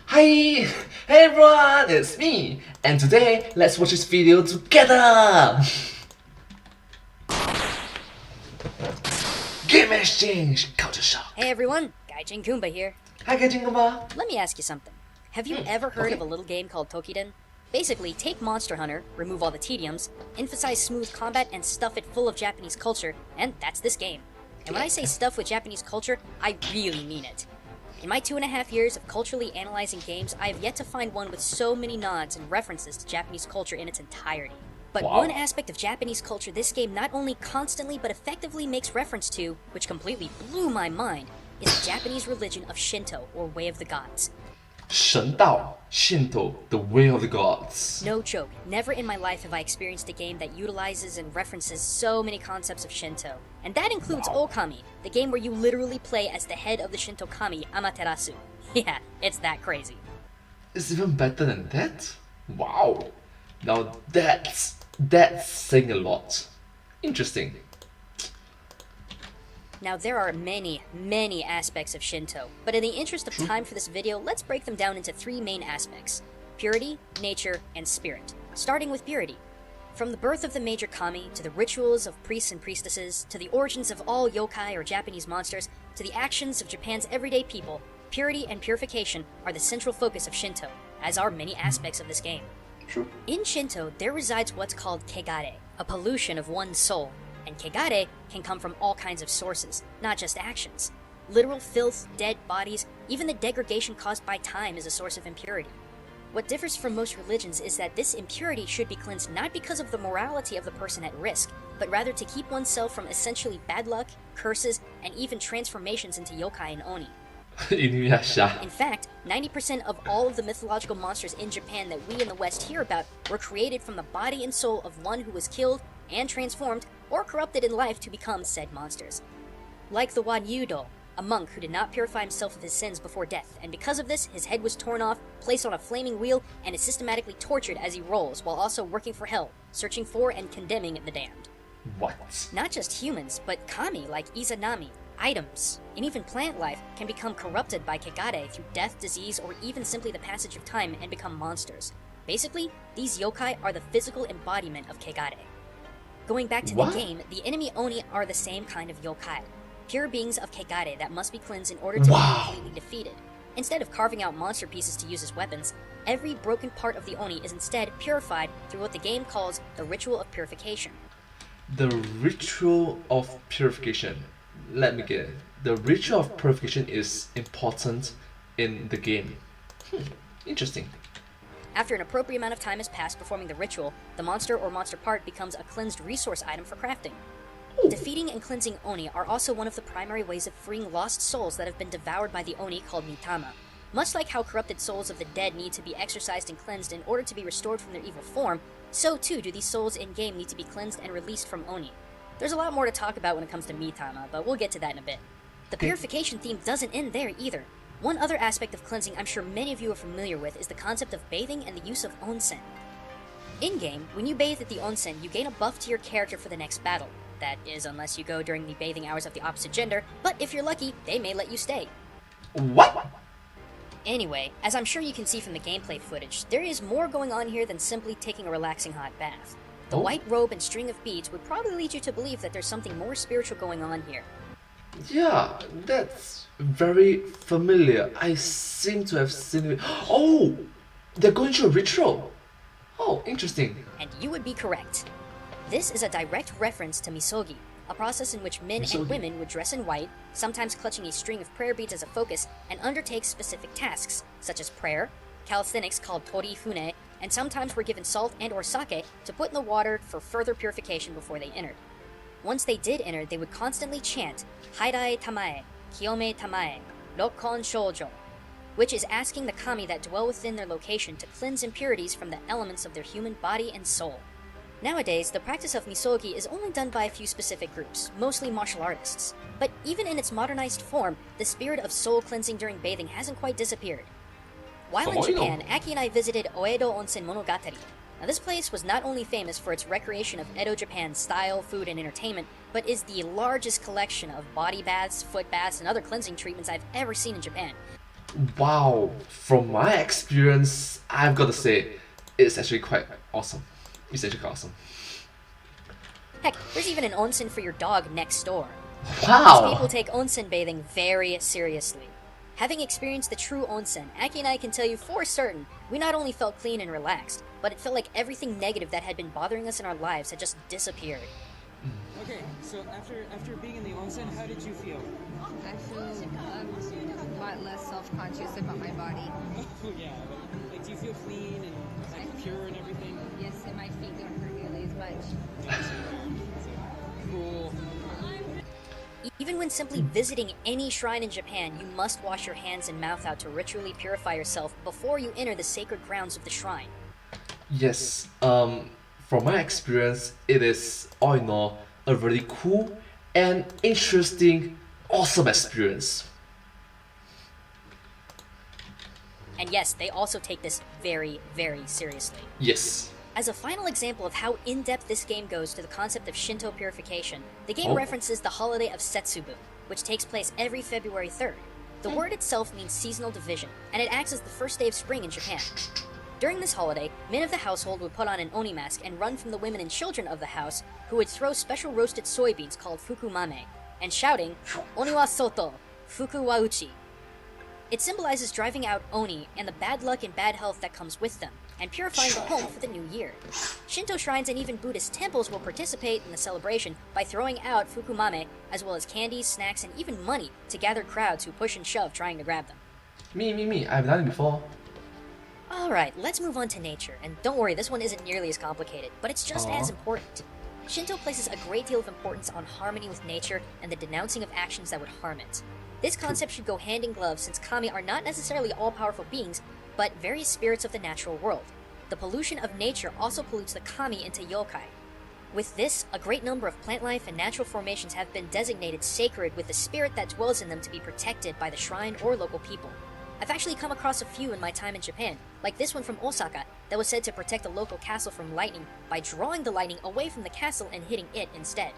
Hi! Hey everyone, it's me! And today, let's watch this video together! Game exchange, culture shock. Hey everyone, Gaijin Goombah here. Hi Gaijin Goombah. Let me ask you something. Have you ever heard of a little game called Toukiden? Basically, take Monster Hunter, remove all the tediums, emphasize smooth combat, and stuff it full of Japanese culture, and that's this game. And when I say stuff with Japanese culture, I really mean it. In my 2.5 years of culturally analyzing games, I have yet to find one with so many nods and references to Japanese culture in its entirety. But one aspect of Japanese culture this game not only constantly but effectively makes reference to, which completely blew my mind, is the Japanese religion of Shinto, or Way of the Gods. 神道 Shinto, the way of the gods. No joke, never in my life have I experienced a game that utilizes and references so many concepts of Shinto. And that includes Okami, the game where you literally play as the head of the Shinto kami, Amaterasu. Yeah, it's that crazy. It's even better than that? Wow. Now that's saying a lot. Interesting. Now there are many aspects of Shinto, but in the interest of time for this video, let's break them down into 3 main aspects: purity, nature, and spirit. Starting with purity. From the birth of the major kami, to the rituals of priests and priestesses, to the origins of all yokai or Japanese monsters, to the actions of Japan's everyday people, purity and purification are the central focus of Shinto, as are many aspects of this game. True. In Shinto, there resides what's called kegare, a pollution of one's soul. And kegare can come from all kinds of sources, not just actions. Literal filth, dead bodies, even the degradation caused by time is a source of impurity. What differs from most religions is that this impurity should be cleansed not because of the morality of the person at risk, but rather to keep oneself from essentially bad luck, curses, and even transformations into yokai and oni. In fact, 90% of all of the mythological monsters in Japan that we in the West hear about were created from the body and soul of one who was killed and transformed or corrupted in life to become said monsters. Like the Wanyudo, a monk who did not purify himself of his sins before death, and because of this, his head was torn off, placed on a flaming wheel, and is systematically tortured as he rolls, while also working for hell, searching for and condemning the damned. What? Not just humans, but kami like Izanami, items, and even plant life can become corrupted by kegare through death, disease, or even simply the passage of time and become monsters. Basically, these yokai are the physical embodiment of kegare. Going back to the game, the enemy oni are the same kind of yokai, pure beings of kegare that must be cleansed in order to be completely defeated. Instead of carving out monster pieces to use as weapons, every broken part of the oni is instead purified through what the game calls the ritual of purification. The ritual of purification. Let me get it. The ritual of purification is important in the game. Interesting. After an appropriate amount of time has passed performing the ritual, the monster or monster part becomes a cleansed resource item for crafting. Defeating and cleansing oni are also one of the primary ways of freeing lost souls that have been devoured by the oni called mitama. Much like how corrupted souls of the dead need to be exorcised and cleansed in order to be restored from their evil form, so too do these souls in-game need to be cleansed and released from oni. There's a lot more to talk about when it comes to mitama, but we'll get to that in a bit. The purification theme doesn't end there either. One other aspect of cleansing I'm sure many of you are familiar with is the concept of bathing and the use of onsen. In-game, when you bathe at the onsen, you gain a buff to your character for the next battle. That is, unless you go during the bathing hours of the opposite gender, but if you're lucky, they may let you stay. What? Anyway, as I'm sure you can see from the gameplay footage, there is more going on here than simply taking a relaxing hot bath. The white robe and string of beads would probably lead you to believe that there's something more spiritual going on here. Yeah, that's very familiar. I seem to have seen it. Oh! They're going through a ritual! Oh, interesting. And you would be correct. This is a direct reference to misogi, a process in which men and women would dress in white, sometimes clutching a string of prayer beads as a focus, and undertake specific tasks, such as prayer, calisthenics called tori fune, and sometimes were given salt and or sake to put in the water for further purification before they entered. Once they did enter, they would constantly chant Hairai Tamae, Kiyome Tamae, Rokkon Shoujo, which is asking the kami that dwell within their location to cleanse impurities from the elements of their human body and soul. Nowadays, the practice of misogi is only done by a few specific groups, mostly martial artists. But even in its modernized form, the spirit of soul cleansing during bathing hasn't quite disappeared. While in Japan, Aki and I visited Oedo Onsen Monogatari. Now this place was not only famous for its recreation of Edo Japan's style, food, and entertainment, but is the largest collection of body baths, foot baths, and other cleansing treatments I've ever seen in Japan. Wow, from my experience, I've got to say, it's actually quite awesome. It's actually quite awesome. Heck, there's even an onsen for your dog next door. These Wow! people take onsen bathing very seriously. Having experienced the true onsen, Aki and I can tell you for certain, we not only felt clean and relaxed, but it felt like everything negative that had been bothering us in our lives had just disappeared. Okay, so after being in the onsen, how did you feel? I feel a lot less self-conscious about my body. Oh yeah, like do you feel clean and like pure and everything? Yes, and my feet don't hurt nearly as much. Cool. Even when simply visiting any shrine in Japan, you must wash your hands and mouth out to ritually purify yourself before you enter the sacred grounds of the shrine. Yes, from my experience, it is all in all a really cool and interesting, awesome experience. And yes, they also take this very, very seriously. Yes. As a final example of how in-depth this game goes to the concept of Shinto purification, the game references the holiday of Setsubu, which takes place every February 3rd. The word itself means seasonal division, and it acts as the first day of spring in Japan. During this holiday, men of the household would put on an oni mask and run from the women and children of the house, who would throw special roasted soybeans called fukumame, and shouting, "Oni wa soto, fuku wa uchi." It symbolizes driving out oni and the bad luck and bad health that comes with them, and purifying the home for the new year. Shinto shrines and even Buddhist temples will participate in the celebration by throwing out fukumame, as well as candies, snacks, and even money to gather crowds who push and shove trying to grab them. Me, I've done it before. Alright, let's move on to nature, and don't worry, this one isn't nearly as complicated, but it's just as important. Shinto places a great deal of importance on harmony with nature and the denouncing of actions that would harm it. This concept should go hand in glove since kami are not necessarily all-powerful beings, but various spirits of the natural world. The pollution of nature also pollutes the kami into yokai. With this, a great number of plant life and natural formations have been designated sacred with the spirit that dwells in them to be protected by the shrine or local people. I've actually come across a few in my time in Japan, like this one from Osaka, that was said to protect the local castle from lightning by drawing the lightning away from the castle and hitting it instead.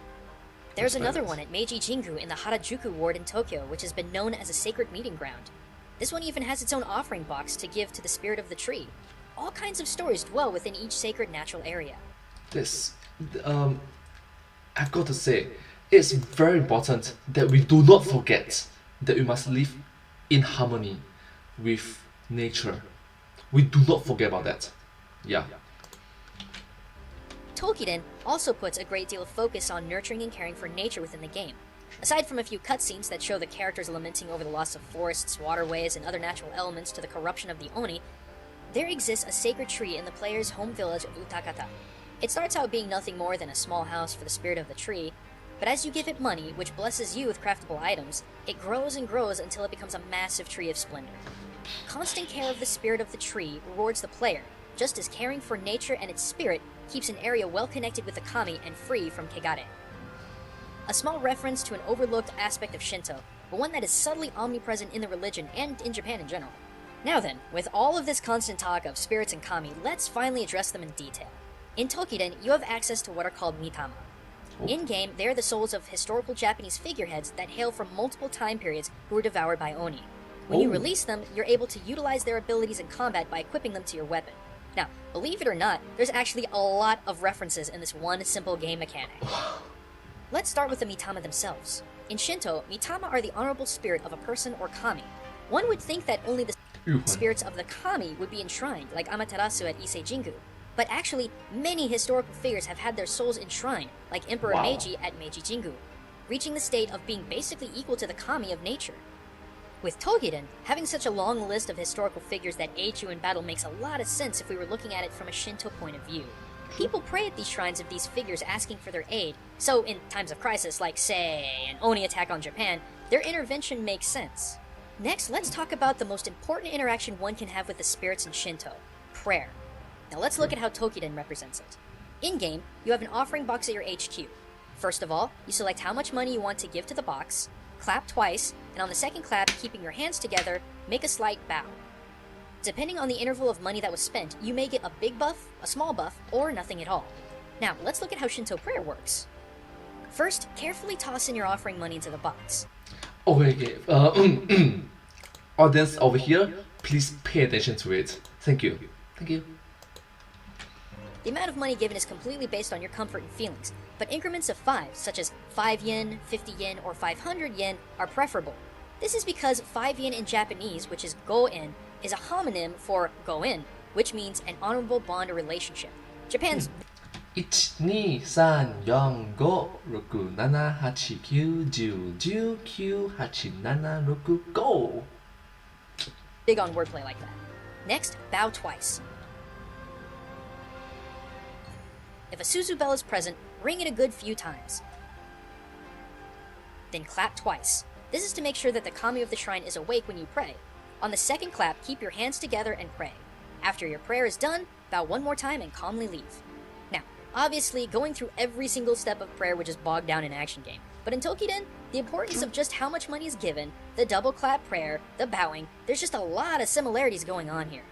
There's another one at Meiji Jingu in the Harajuku ward in Tokyo, which has been known as a sacred meeting ground. This one even has its own offering box to give to the spirit of the tree. All kinds of stories dwell within each sacred natural area. This, I've got to say, it's very important that we do not forget that we must live in harmony with nature. We do not forget about that. Yeah. Toukiden also puts a great deal of focus on nurturing and caring for nature within the game. Aside from a few cutscenes that show the characters lamenting over the loss of forests, waterways, and other natural elements to the corruption of the Oni, there exists a sacred tree in the player's home village of Utakata. It starts out being nothing more than a small house for the spirit of the tree, but as you give it money, which blesses you with craftable items, it grows and grows until it becomes a massive tree of splendor. Constant care of the spirit of the tree rewards the player, just as caring for nature and its spirit keeps an area well connected with the kami and free from kegare. A small reference to an overlooked aspect of Shinto, but one that is subtly omnipresent in the religion and in Japan in general. Now then, with all of this constant talk of spirits and kami, let's finally address them in detail. In Toukiden, you have access to what are called mitama. In-game, they are the souls of historical Japanese figureheads that hail from multiple time periods who were devoured by Oni. When you release them, you're able to utilize their abilities in combat by equipping them to your weapon. Now, believe it or not, there's actually a lot of references in this one simple game mechanic. Let's start with the mitama themselves. In Shinto, mitama are the honorable spirit of a person or kami. One would think that only the spirits of the kami would be enshrined, like Amaterasu at Ise Jingu. But actually, many historical figures have had their souls enshrined, like Emperor Meiji at Meiji Jingu, reaching the state of being basically equal to the kami of nature. With Toukiden, having such a long list of historical figures that aid you in battle makes a lot of sense if we were looking at it from a Shinto point of view. People pray at these shrines of these figures asking for their aid, so in times of crisis like, say, an Oni attack on Japan, their intervention makes sense. Next, let's talk about the most important interaction one can have with the spirits in Shinto, prayer. Now let's look at how Toukiden represents it. In-game, you have an offering box at your HQ. First of all, you select how much money you want to give to the box, clap twice, and on the second clap, keeping your hands together, make a slight bow. Depending on the interval of money that was spent, you may get a big buff, a small buff, or nothing at all. Now, let's look at how Shinto prayer works. First, carefully toss in your offering money into the box. Okay. audience over here, please pay attention to it. Thank you. Thank you. The amount of money given is completely based on your comfort and feelings, but increments of 5, such as 5 yen, 50 yen, or 500 yen, are preferable. This is because 5 yen in Japanese, which is go-in, is a homonym for go-in, which means an honorable bond or relationship. Japan's 1,2,3,4,5,6,7,8,9,10,11,12,13,14,15,16,17,18,19,20 big on wordplay like that. Next, bow twice. If a Suzu bell is present, ring it a good few times. Then clap twice. This is to make sure that the kami of the shrine is awake when you pray. On the second clap, keep your hands together and pray. After your prayer is done, bow one more time and calmly leave. Now, obviously, going through every single step of prayer would just bog down an action game. But in Toukiden, the importance of just how much money is given, the double clap prayer, the bowing, there's just a lot of similarities going on here.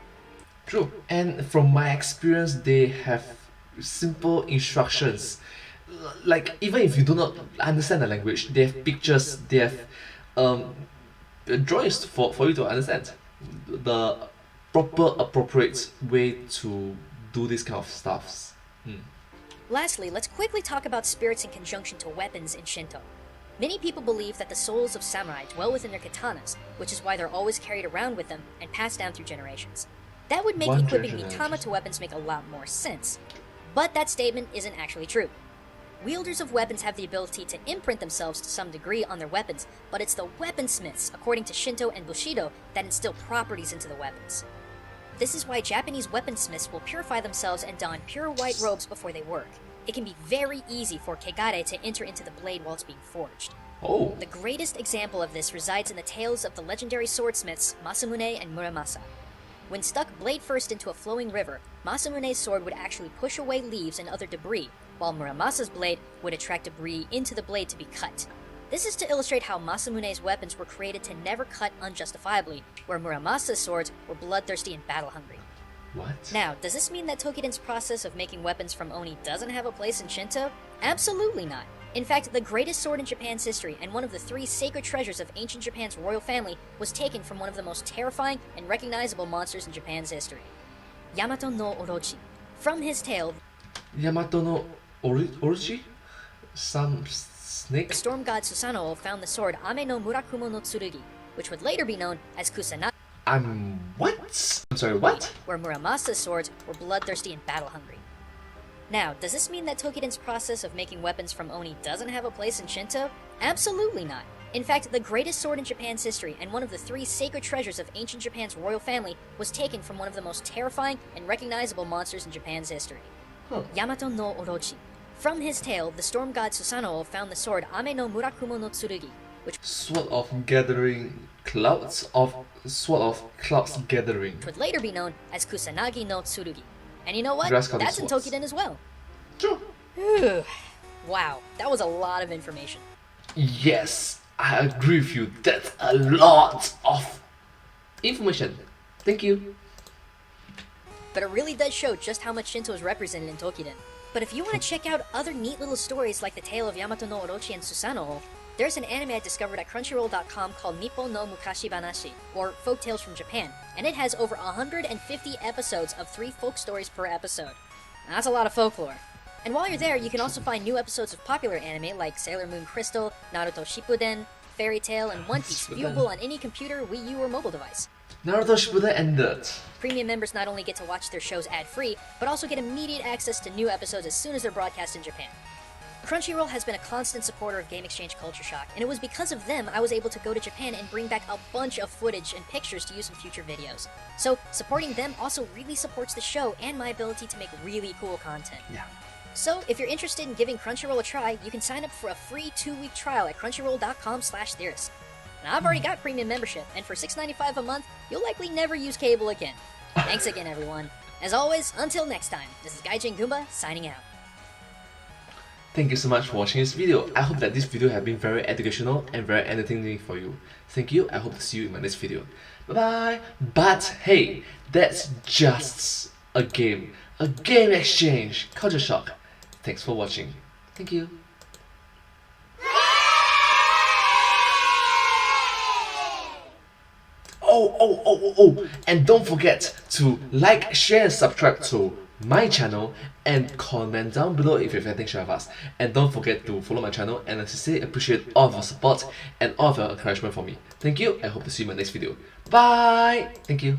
True. And from my experience, they have simple instructions. Like, even if you do not understand the language, they have pictures, they have drawings for you to understand the proper, appropriate way to do this kind of stuffs. Lastly, let's quickly talk about spirits in conjunction to weapons in Shinto. Many people believe that the souls of samurai dwell within their katanas, which is why they're always carried around with them and passed down through generations. That would make equipping mitama to weapons make a lot more sense. But that statement isn't actually true. Wielders of weapons have the ability to imprint themselves to some degree on their weapons, but it's the weaponsmiths, according to Shinto and Bushido, that instill properties into the weapons. This is why Japanese weaponsmiths will purify themselves and don pure white robes before they work. It can be very easy for kegare to enter into the blade while it's being forged. Oh. The greatest example of this resides in the tales of the legendary swordsmiths Masamune and Muramasa. When stuck blade first into a flowing river, Masamune's sword would actually push away leaves and other debris, while Muramasa's blade would attract debris into the blade to be cut. This is to illustrate how Masamune's weapons were created to never cut unjustifiably, where Muramasa's swords were bloodthirsty and battle-hungry. What? Now, does this mean that Toukiden's process of making weapons from Oni doesn't have a place in Shinto? Absolutely not. In fact, the greatest sword in Japan's history and one of the 3 sacred treasures of ancient Japan's royal family was taken from one of the most terrifying and recognizable monsters in Japan's history. Yamato no Orochi. From his tale, Yamato no Orochi? Some snake? the storm god Susanoo found the sword Ame no Murakumo no Tsurugi, which would later be known as Kusanagi, What? I'm sorry, what? where Muramasa's swords were bloodthirsty and battle-hungry. Now, does this mean that Toukiden's process of making weapons from Oni doesn't have a place in Shinto? Absolutely not. In fact, the greatest sword in Japan's history and one of the 3 sacred treasures of ancient Japan's royal family was taken from one of the most terrifying and recognizable monsters in Japan's history. Yamato no Orochi. From his tale, the storm god Susanoo found the sword Ame no Murakumo no Tsurugi, which Sword of gathering clouds of sword of clouds gathering. would later be known as Kusanagi no Tsurugi. And you know what? Grass colored That's in swords. Toukiden as well. True. Wow, that was a lot of information. Yes, I agree with you. That's a lot of information. Thank you. But it really does show just how much Shinto is represented in Toukiden. But if you want to check out other neat little stories like the tale of Yamato no Orochi and Susanoo, there's an anime I discovered at Crunchyroll.com called Nippon no Mukashi Banashi, or Folk Tales from Japan, and it has over 150 episodes of 3 folk stories per episode. That's a lot of folklore. And while you're there, you can also find new episodes of popular anime like Sailor Moon Crystal, Naruto Shippuden, Fairy Tail, and One Piece, viewable on any computer, Wii U, or mobile device. Naruto Shippuden ended. Premium members not only get to watch their shows ad-free, but also get immediate access to new episodes as soon as they're broadcast in Japan. Crunchyroll has been a constant supporter of Game Exchange Culture Shock, and it was because of them I was able to go to Japan and bring back a bunch of footage and pictures to use in future videos. So, supporting them also really supports the show and my ability to make really cool content. Yeah. So, if you're interested in giving Crunchyroll a try, you can sign up for a free 2-week trial at crunchyroll.com/theorists. Now, I've already got premium membership, and for $6.95 a month, you'll likely never use cable again. Thanks again, everyone. As always, until next time, this is Gaijin Goombah, signing out. Thank you so much for watching this video. I hope that this video has been very educational and very entertaining for you. Thank you. I hope to see you in my next video. Bye bye. But hey, that's just a game. A game exchange. Culture shock. Thanks for watching. Thank you. And don't forget to like, share, and subscribe to my channel, and comment down below if you have anything to share with us. And don't forget to follow my channel, and I sincerely appreciate all of your support and all of your encouragement for me. Thank you. I hope to see you in my next video. Bye. Thank you.